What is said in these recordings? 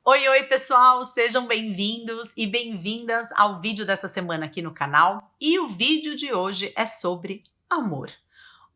Oi, oi, pessoal! Sejam bem-vindos e bem-vindas ao vídeo dessa semana aqui no canal. E o vídeo de hoje é sobre amor.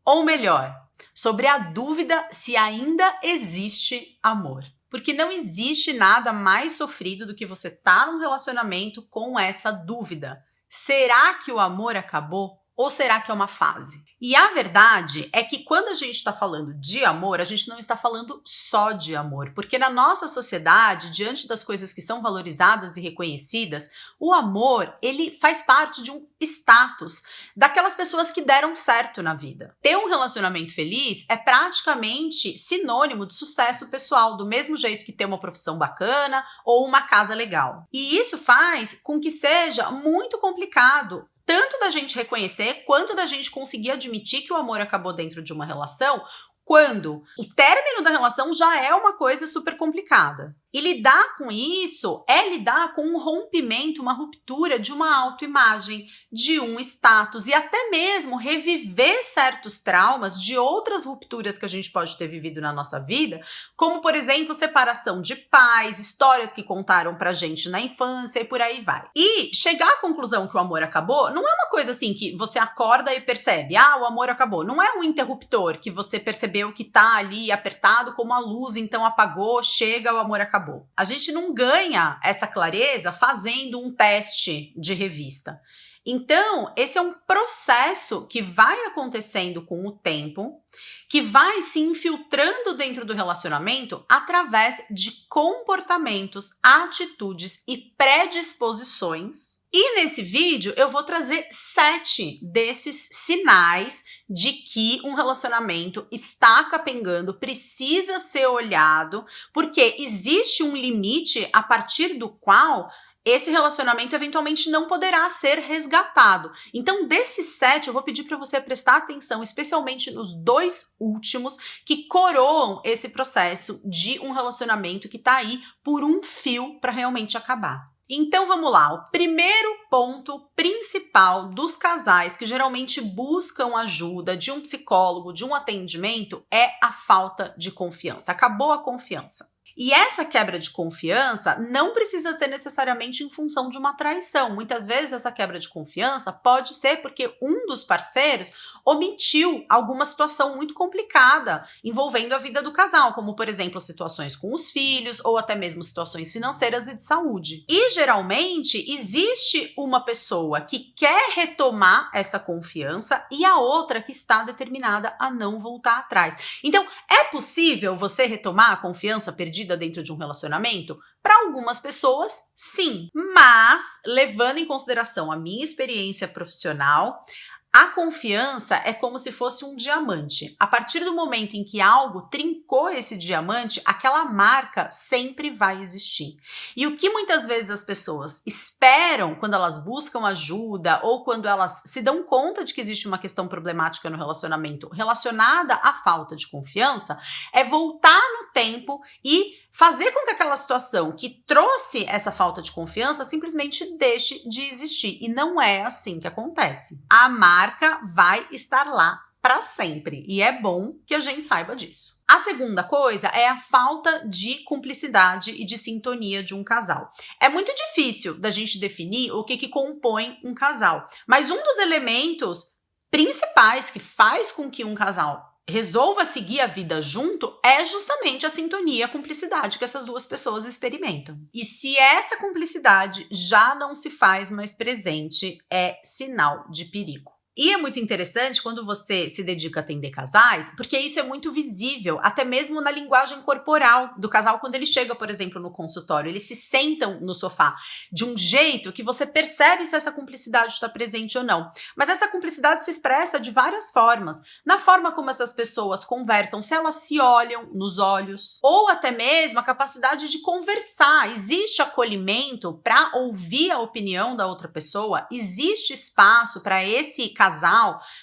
Ou melhor, sobre a dúvida se ainda existe amor. Porque não existe nada mais sofrido do que você estar num relacionamento com essa dúvida. Será que o amor acabou? Ou será que é uma fase? E a verdade é que quando a gente está falando de amor, a gente não está falando só de amor, porque na nossa sociedade, diante das coisas que são valorizadas e reconhecidas, o amor, ele faz parte de um status daquelas pessoas que deram certo na vida. Ter um relacionamento feliz é praticamente sinônimo de sucesso pessoal, do mesmo jeito que ter uma profissão bacana ou uma casa legal. E isso faz com que seja muito complicado tanto da gente reconhecer, quanto da gente conseguir admitir que o amor acabou dentro de uma relação, quando o término da relação já é uma coisa super complicada. E lidar com isso é lidar com um rompimento, uma ruptura de uma autoimagem, de um status e até mesmo reviver certos traumas de outras rupturas que a gente pode ter vivido na nossa vida, como, por exemplo, separação de pais, histórias que contaram pra gente na infância e por aí vai. E chegar à conclusão que o amor acabou não é uma coisa assim que você acorda e percebe, o amor acabou. Não é um interruptor que você percebeu que tá ali apertado como a luz, então apagou, chega, o amor acabou. A gente não ganha essa clareza fazendo um teste de revista. Então, esse é um processo que vai acontecendo com o tempo, que vai se infiltrando dentro do relacionamento através de comportamentos, atitudes e predisposições. E nesse vídeo eu vou trazer 7 desses sinais de que um relacionamento está capengando, precisa ser olhado, porque existe um limite a partir do qual esse relacionamento eventualmente não poderá ser resgatado. Então, desses 7, eu vou pedir para você prestar atenção, especialmente nos 2 últimos, que coroam esse processo de um relacionamento que está aí por um fio para realmente acabar. Então vamos lá, o primeiro ponto principal dos casais que geralmente buscam ajuda de um psicólogo, de um atendimento, é a falta de confiança. Acabou a confiança. E essa quebra de confiança não precisa ser necessariamente em função de uma traição. Muitas vezes essa quebra de confiança pode ser porque um dos parceiros omitiu alguma situação muito complicada envolvendo a vida do casal, como por exemplo situações com os filhos ou até mesmo situações financeiras e de saúde. E geralmente existe uma pessoa que quer retomar essa confiança e a outra que está determinada a não voltar atrás. Então, é possível você retomar a confiança perdida dentro de um relacionamento? Para algumas pessoas, sim. Mas, levando em consideração a minha experiência profissional, a confiança é como se fosse um diamante. A partir do momento em que algo trincou esse diamante, aquela marca sempre vai existir. E o que muitas vezes as pessoas esperam quando elas buscam ajuda ou quando elas se dão conta de que existe uma questão problemática no relacionamento relacionada à falta de confiança, é voltar no tempo e fazer com que aquela situação que trouxe essa falta de confiança simplesmente deixe de existir. E não é assim que acontece. A marca vai estar lá para sempre. E é bom que a gente saiba disso. A segunda coisa é a falta de cumplicidade e de sintonia de um casal. É muito difícil da gente definir o que compõe um casal. Mas um dos elementos principais que faz com que um casal resolva seguir a vida junto é justamente a sintonia, a cumplicidade que essas duas pessoas experimentam. E se essa cumplicidade já não se faz mais presente, é sinal de perigo. E é muito interessante quando você se dedica a atender casais, porque isso é muito visível, até mesmo na linguagem corporal do casal, quando ele chega, por exemplo, no consultório. Eles se sentam no sofá de um jeito que você percebe se essa cumplicidade está presente ou não. Mas essa cumplicidade se expressa de várias formas. Na forma como essas pessoas conversam, se elas se olham nos olhos, ou até mesmo a capacidade de conversar. Existe acolhimento para ouvir a opinião da outra pessoa? Existe espaço para esse casal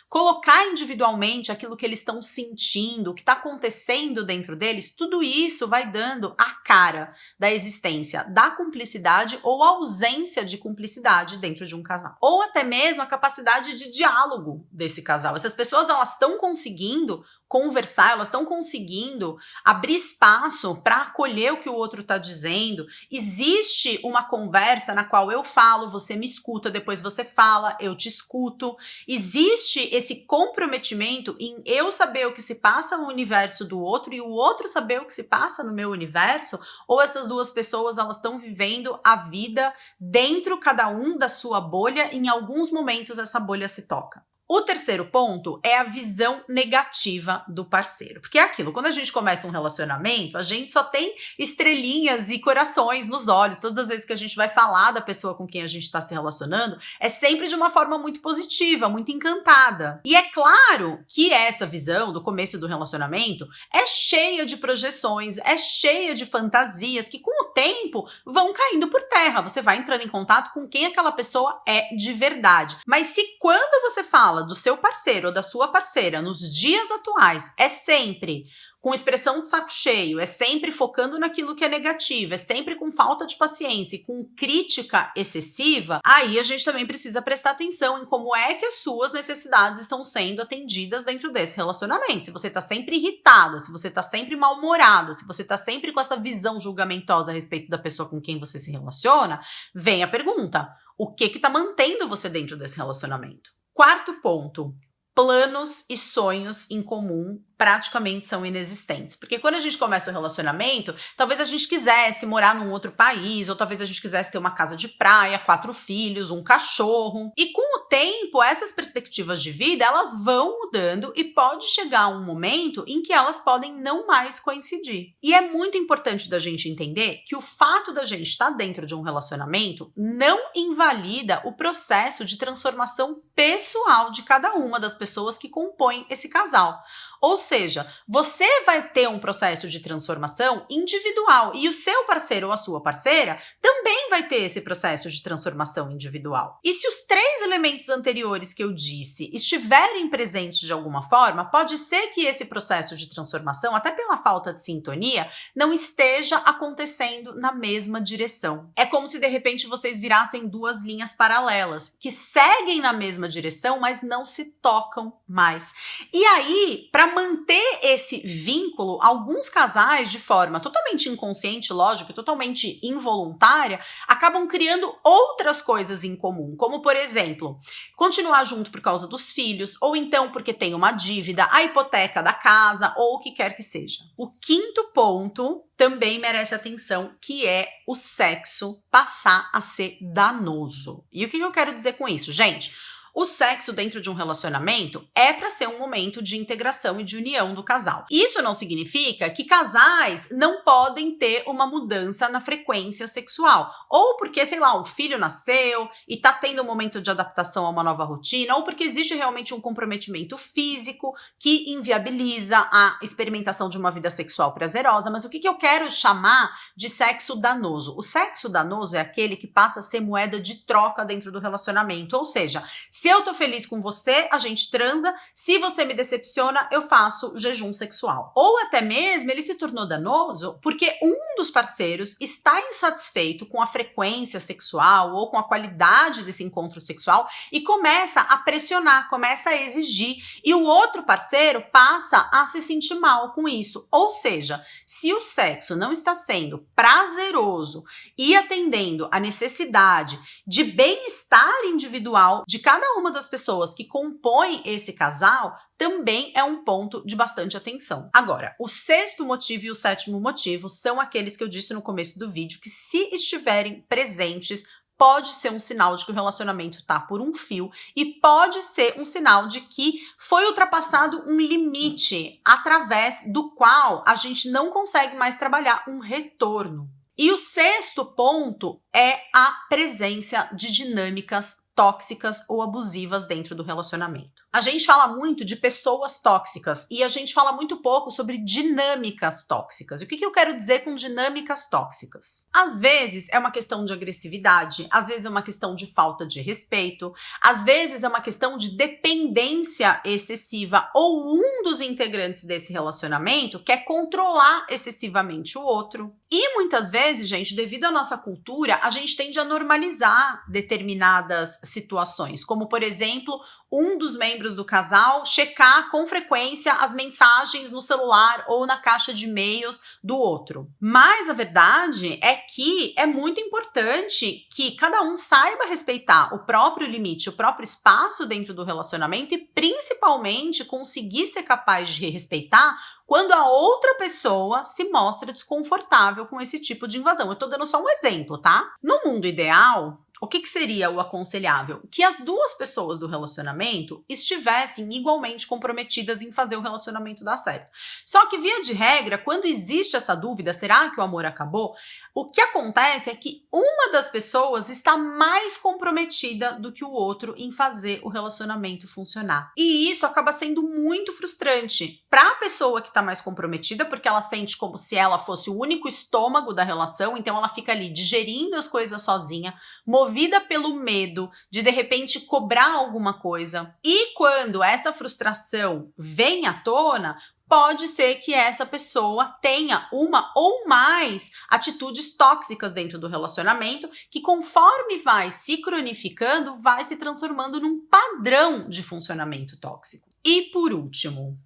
colocar individualmente aquilo que eles estão sentindo, o que está acontecendo dentro deles? Tudo isso vai dando a cara da existência da cumplicidade ou ausência de cumplicidade dentro de um casal. Ou até mesmo a capacidade de diálogo desse casal. Essas pessoas, elas estão conseguindo conversar, elas estão conseguindo abrir espaço para acolher o que o outro está dizendo. Existe uma conversa na qual eu falo, você me escuta, depois você fala, eu te escuto. Existe esse comprometimento em eu saber o que se passa no universo do outro e o outro saber o que se passa no meu universo, ou essas duas pessoas elas estão vivendo a vida dentro cada um da sua bolha, e em alguns momentos essa bolha se toca. O terceiro ponto é a visão negativa do parceiro. Porque é aquilo, quando a gente começa um relacionamento, a gente só tem estrelinhas e corações nos olhos. Todas as vezes que a gente vai falar da pessoa com quem a gente está se relacionando, é sempre de uma forma muito positiva, muito encantada. E é claro que essa visão do começo do relacionamento é cheia de projeções, é cheia de fantasias que com o tempo vão caindo por terra. Você vai entrando em contato com quem aquela pessoa é de verdade. Mas se quando você fala do seu parceiro ou da sua parceira nos dias atuais é sempre com expressão de saco cheio, é sempre focando naquilo que é negativo, é sempre com falta de paciência e com crítica excessiva, aí a gente também precisa prestar atenção em como é que as suas necessidades estão sendo atendidas dentro desse relacionamento. Se você tá sempre irritada, se você tá sempre mal-humorada, se você tá sempre com essa visão julgamentosa a respeito da pessoa com quem você se relaciona, vem a pergunta: o que tá mantendo você dentro desse relacionamento? Quarto ponto, planos e sonhos em comum praticamente são inexistentes. Porque quando a gente começa o relacionamento, talvez a gente quisesse morar num outro país, ou talvez a gente quisesse ter uma casa de praia, 4 filhos, um cachorro. E com o tempo, essas perspectivas de vida, elas vão mudando e pode chegar um momento em que elas podem não mais coincidir. E é muito importante da gente entender que o fato da gente estar dentro de um relacionamento não invalida o processo de transformação pessoal de cada uma das pessoas que compõem esse casal. Ou seja, você vai ter um processo de transformação individual e o seu parceiro ou a sua parceira também vai ter esse processo de transformação individual. E se os 3 elementos anteriores que eu disse estiverem presentes de alguma forma, pode ser que esse processo de transformação, até pela falta de sintonia, não esteja acontecendo na mesma direção. É como se de repente vocês virassem 2 linhas paralelas que seguem na mesma direção, mas não se tocam mais. E aí, para manter esse vínculo, alguns casais, de forma totalmente inconsciente, lógico, totalmente involuntária, acabam criando outras coisas em comum, como, por exemplo, continuar junto por causa dos filhos, ou então porque tem uma dívida, a hipoteca da casa, ou o que quer que seja. O quinto ponto também merece atenção, que é o sexo passar a ser danoso. E o que eu quero dizer com isso, gente? O sexo dentro de um relacionamento é para ser um momento de integração e de união do casal. Isso não significa que casais não podem ter uma mudança na frequência sexual. Ou porque, sei lá, um filho nasceu e tá tendo um momento de adaptação a uma nova rotina, ou porque existe realmente um comprometimento físico que inviabiliza a experimentação de uma vida sexual prazerosa. Mas o que eu quero chamar de sexo danoso? O sexo danoso é aquele que passa a ser moeda de troca dentro do relacionamento. Ou seja, se eu tô feliz com você, a gente transa. Se você me decepciona, eu faço jejum sexual. Ou até mesmo ele se tornou danoso porque um dos parceiros está insatisfeito com a frequência sexual ou com a qualidade desse encontro sexual e começa a pressionar, começa a exigir, e o outro parceiro passa a se sentir mal com isso. Ou seja, se o sexo não está sendo prazeroso e atendendo a necessidade de bem-estar individual de cada uma das pessoas que compõem esse casal, também é um ponto de bastante atenção. Agora, o 6º motivo e o 7º motivo são aqueles que eu disse no começo do vídeo, que se estiverem presentes, pode ser um sinal de que o relacionamento tá por um fio e pode ser um sinal de que foi ultrapassado um limite através do qual a gente não consegue mais trabalhar um retorno. E o 6º ponto é a presença de dinâmicas tóxicas ou abusivas dentro do relacionamento. A gente fala muito de pessoas tóxicas e a gente fala muito pouco sobre dinâmicas tóxicas. E o que eu quero dizer com dinâmicas tóxicas? Às vezes é uma questão de agressividade, às vezes é uma questão de falta de respeito, às vezes é uma questão de dependência excessiva, ou um dos integrantes desse relacionamento quer controlar excessivamente o outro. E muitas vezes, gente, devido à nossa cultura, a gente tende a normalizar determinadas situações, como, por exemplo, um dos membros do casal checar com frequência as mensagens no celular ou na caixa de e-mails do outro. Mas a verdade é que é muito importante que cada um saiba respeitar o próprio limite, o próprio espaço dentro do relacionamento e principalmente conseguir ser capaz de respeitar quando a outra pessoa se mostra desconfortável com esse tipo de invasão. Eu tô dando só um exemplo, tá? No mundo ideal, o que seria o aconselhável? Que as duas pessoas do relacionamento estivessem igualmente comprometidas em fazer o relacionamento dar certo. Só que, via de regra, quando existe essa dúvida, será que o amor acabou? O que acontece é que uma das pessoas está mais comprometida do que o outro em fazer o relacionamento funcionar. E isso acaba sendo muito frustrante para a pessoa que está mais comprometida, porque ela sente como se ela fosse o único estômago da relação, então ela fica ali digerindo as coisas sozinha, movida pelo medo de repente cobrar alguma coisa. E quando essa frustração vem à tona, pode ser que essa pessoa tenha uma ou mais atitudes tóxicas dentro do relacionamento, que conforme vai se cronificando, vai se transformando num padrão de funcionamento tóxico. E por último,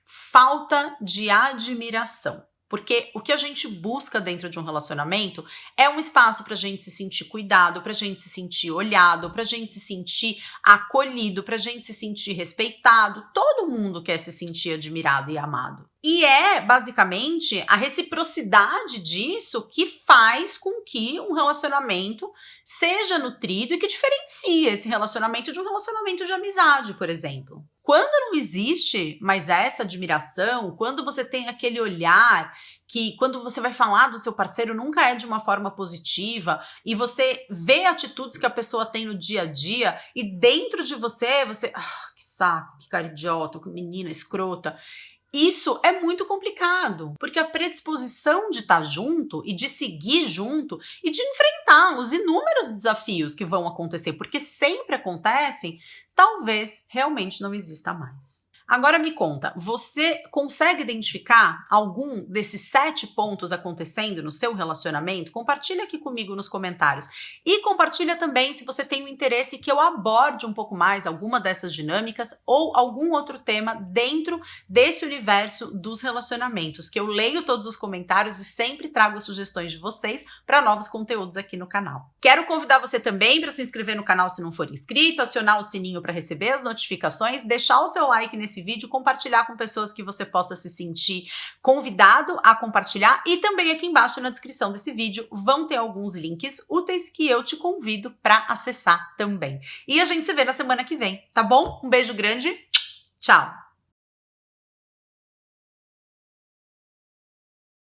falta de admiração. Porque o que a gente busca dentro de um relacionamento é um espaço para a gente se sentir cuidado, para a gente se sentir olhado, para a gente se sentir acolhido, para a gente se sentir respeitado. Todo mundo quer se sentir admirado e amado. E é, basicamente, a reciprocidade disso que faz com que um relacionamento seja nutrido e que diferencie esse relacionamento de um relacionamento de amizade, por exemplo. Quando não existe mais essa admiração, quando você tem aquele olhar que quando você vai falar do seu parceiro nunca é de uma forma positiva e você vê atitudes que a pessoa tem no dia a dia e dentro de você, que saco, que cara idiota, que menina escrota. Isso é muito complicado, porque a predisposição de estar junto e de seguir junto e de enfrentar os inúmeros desafios que vão acontecer, porque sempre acontecem, talvez realmente não exista mais. Agora me conta, você consegue identificar algum desses 7 pontos acontecendo no seu relacionamento? Compartilha aqui comigo nos comentários. E compartilha também se você tem um interesse que eu aborde um pouco mais alguma dessas dinâmicas ou algum outro tema dentro desse universo dos relacionamentos, que eu leio todos os comentários e sempre trago sugestões de vocês para novos conteúdos aqui no canal. Quero convidar você também para se inscrever no canal se não for inscrito, acionar o sininho para receber as notificações, deixar o seu like nesse vídeo, compartilhar com pessoas que você possa se sentir convidado a compartilhar e também aqui embaixo na descrição desse vídeo vão ter alguns links úteis que eu te convido para acessar também. E a gente se vê na semana que vem, tá bom? Um beijo grande, tchau!